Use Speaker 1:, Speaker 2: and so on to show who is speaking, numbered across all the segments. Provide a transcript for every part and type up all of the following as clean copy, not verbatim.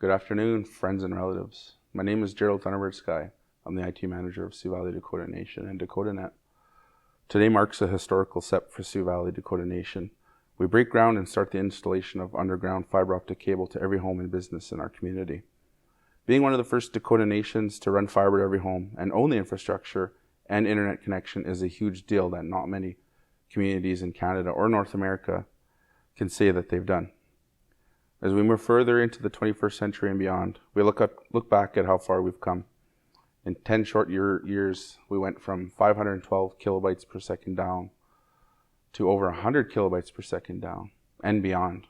Speaker 1: Good afternoon, friends and relatives. My name is Gerald Thunderbird-Sky. I'm the IT manager of Sioux Valley Dakota Nation and DakotaNet. Today marks a historical step for Sioux Valley Dakota Nation. We break ground and start the installation of underground fiber optic cable to every home and business in our community. Being one of the first Dakota Nations to run fiber to every home and own the infrastructure and internet connection is a huge deal that not many communities in Canada or North America can say that they've done. As we move further into the 21st century and beyond, we look back at how far we've come. In 10 short years, we went from 512 kilobytes per second down to over 100 kilobytes per second down and beyond.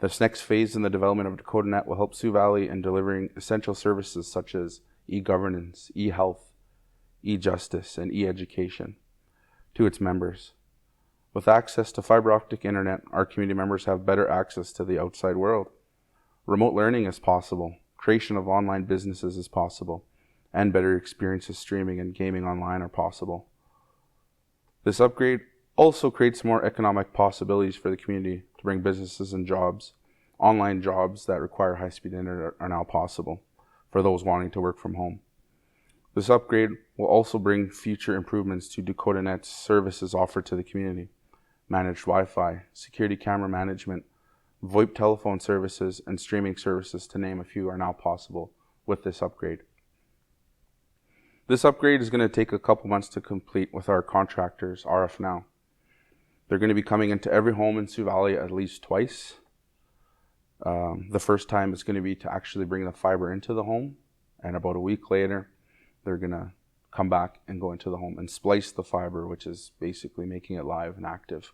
Speaker 1: This next phase in the development of DakotaNet will help Sioux Valley in delivering essential services such as e-governance, e-health, e-justice, and e-education to its members. With access to fiber optic internet, our community members have better access to the outside world. Remote learning is possible, creation of online businesses is possible, and better experiences streaming and gaming online are possible. This upgrade also creates more economic possibilities for the community to bring businesses and jobs. Online jobs that require high-speed internet are now possible for those wanting to work from home. This upgrade will also bring future improvements to DakotaNet's services offered to the community. Managed Wi-Fi, security camera management, VoIP telephone services, and streaming services, to name a few, are now possible with this upgrade. This upgrade is going to take a couple months to complete with our contractors, RF Now. They're going to be coming into every home in Sioux Valley at least twice. The first time is going to be to actually bring the fiber into the home, and about a week later, they're going to come back and go into the home and splice the fiber, which is basically making it live and active.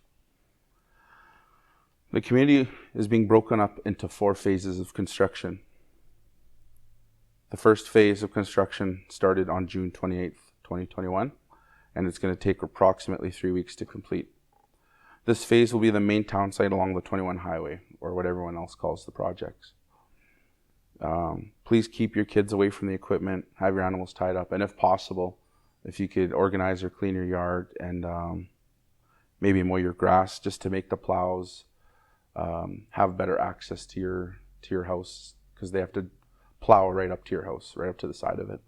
Speaker 1: The community is being broken up into 4 phases of construction. The first phase of construction started on June 28th, 2021, and it's going to take approximately 3 weeks to complete. This phase will be the main town site along the 21 highway, or what everyone else calls the projects. Please keep your kids away from the equipment, have your animals tied up, and if possible, if you could organize or clean your yard and maybe mow your grass just to make the plows have better access to your house, because they have to plow right up to your house, right up to the side of it.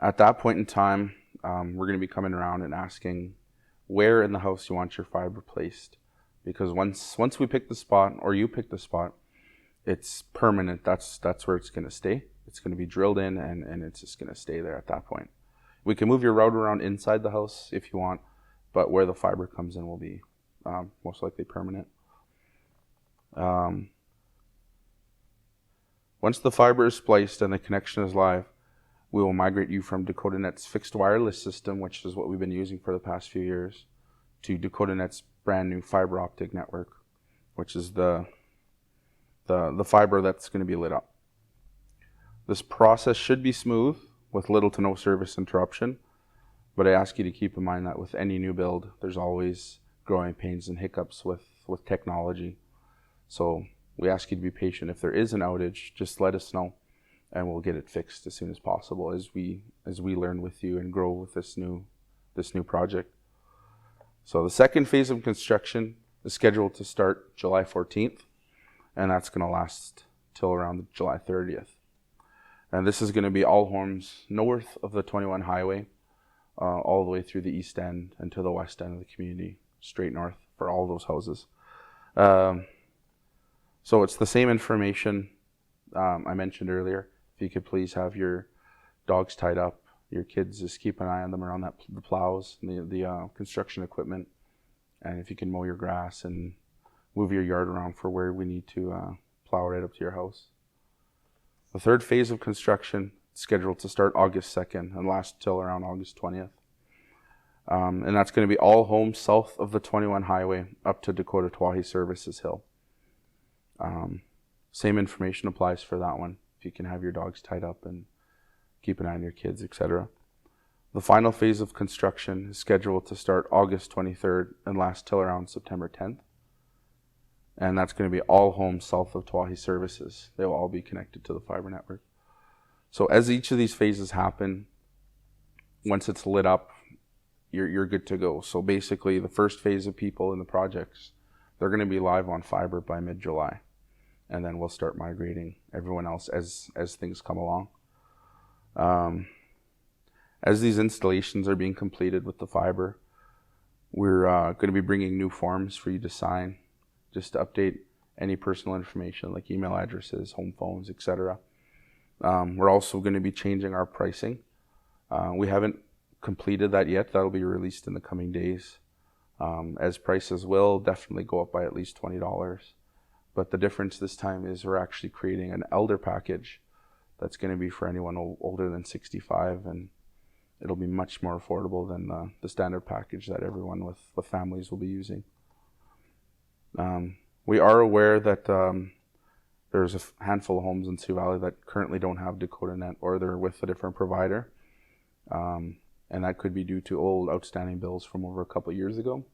Speaker 1: At that point in time, we're going to be coming around and asking where in the house you want your fiber placed, because once we pick the spot, or you pick the spot, it's permanent. That's where it's going to stay. It's going to be drilled in, and it's just going to stay there at that point. We can move your router around inside the house if you want, but where the fiber comes in will be most likely permanent. Once the fiber is spliced and the connection is live, we will migrate you from DakotaNet's fixed wireless system, which is what we've been using for the past few years, to DakotaNet's brand new fiber optic network, which is the fiber that's going to be lit up. This process should be smooth with little to no service interruption, but I ask you to keep in mind that with any new build, there's always growing pains and hiccups with technology. So we ask you to be patient. If there is an outage, just let us know, and we'll get it fixed as soon as possible as we learn with you and grow with this new project. So the second phase of construction is scheduled to start July 14th, and that's going to last till around July 30th. And this is going to be all homes north of the 21 highway, all the way through the east end and to the west end of the community, straight north for all those houses. So it's the same information I mentioned earlier. If you could please have your dogs tied up, your kids, just keep an eye on them around the plows and the construction equipment. And if you can mow your grass and move your yard around for where we need to plow right up to your house. The third phase of construction is scheduled to start August 2nd and last till around August 20th. And that's going to be all homes south of the 21 highway up to Dakota Services Hill. Same information applies for that one. If you can have your dogs tied up and keep an eye on your kids, etc. The final phase of construction is scheduled to start August 23rd and last till around September 10th. And that's going to be all homes south of Twahi Services. They will all be connected to the fiber network. So as each of these phases happen, once it's lit up, you're good to go. So basically the first phase of people in the projects they're going to be live on Fibre by mid-July, and then we'll start migrating everyone else as things come along. As these installations are being completed with the Fibre, we're going to be bringing new forms for you to sign, just to update any personal information like email addresses, home phones, etc. We're also going to be changing our pricing. We haven't completed that yet. That'll be released in the coming days, as prices will definitely go up by at least $20. But the difference this time is we're actually creating an elder package that's going to be for anyone older than 65, and it'll be much more affordable than the standard package that everyone with families will be using. We are aware that there's a handful of homes in Sioux Valley that currently don't have DakotaNet, or they're with a different provider. And that could be due to old outstanding bills from over a couple of years ago.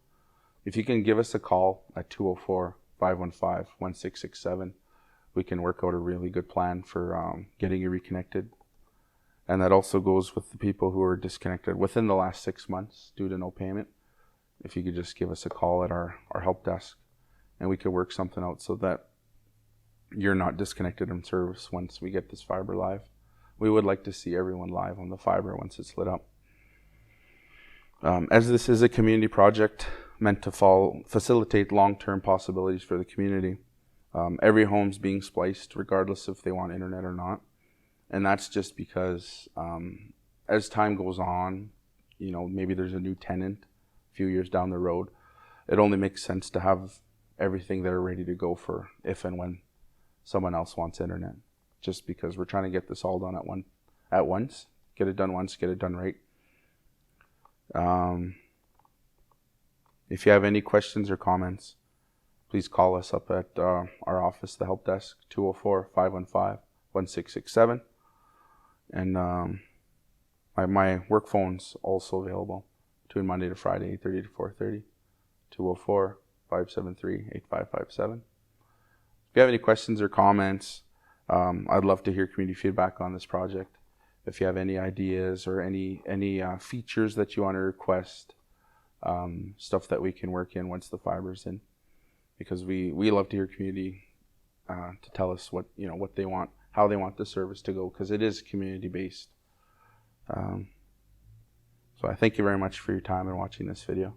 Speaker 1: If you can give us a call at 204-515-1667, we can work out a really good plan for getting you reconnected. And that also goes with the people who are disconnected within the last 6 months due to no payment. If you could just give us a call at our help desk, and we could work something out so that you're not disconnected from service once we get this Fibre live. We would like to see everyone live on the Fibre once it's lit up. As this is a community project meant to facilitate long-term possibilities for the community, every home's being spliced regardless if they want internet or not. And that's just because as time goes on, maybe there's a new tenant a few years down the road. It only makes sense to have everything there ready to go for if and when someone else wants internet. Just because we're trying to get this all done at once. Get it done once, get it done right. If you have any questions or comments, please call us up at our office, the help desk, 204-515-1667. And my work phone's also available between Monday to Friday, 8:30 to 4:30, 204-573-8557. If you have any questions or comments, I'd love to hear community feedback on this project. If you have any ideas or any features that you want to request, stuff that we can work in once the Fibre's in, because we love to hear community to tell us what they want, how they want the service to go, because it is community based. So I thank you very much for your time and watching this video.